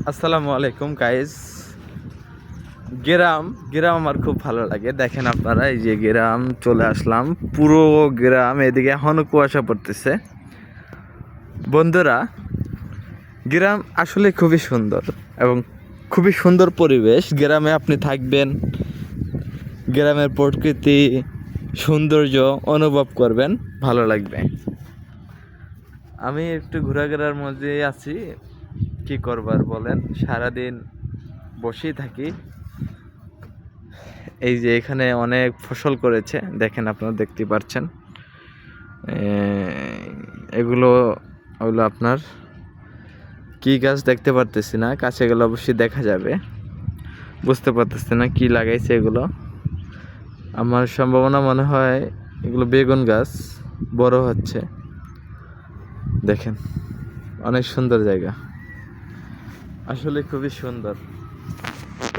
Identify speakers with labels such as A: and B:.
A: আসসালামু আলাইকুম গাইস। গ্রাম গ্রাম আমার খুব ভালো লাগে। দেখেন আপনারা, এই যে গ্রাম চলে আসলাম, পুরো গ্রাম। এদিকে এখনো কুয়াশা পড়তেছে। বন্ধুরা, গ্রাম আসলে খুবই সুন্দর এবং খুবই সুন্দর পরিবেশ। গ্রামে আপনি থাকবেন, গ্রামের প্রকৃতি সৌন্দর্য অনুভব করবেন, ভালো লাগবে। আমি একটু ঘোরাঘোরার মধ্যে আছি, কি করবার বলেন, সারাদিন বসেই থাকি। এই যে এখানে অনেক ফসল করেছে, দেখেন, আপনারা দেখতে পাচ্ছেন। এগুলো হলো আপনার কি গাছ দেখতে পারতেছি না, কাছে গেলে অবশ্যই দেখা যাবে। বুঝতে পারতেছি না কি লাগাইছে এগুলো। আমার সম্ভাবনা মনে হয় এগুলো বেগুন গাছ, বড় হচ্ছে। দেখেন, অনেক সুন্দর জায়গা, আসলে খুবই সুন্দর।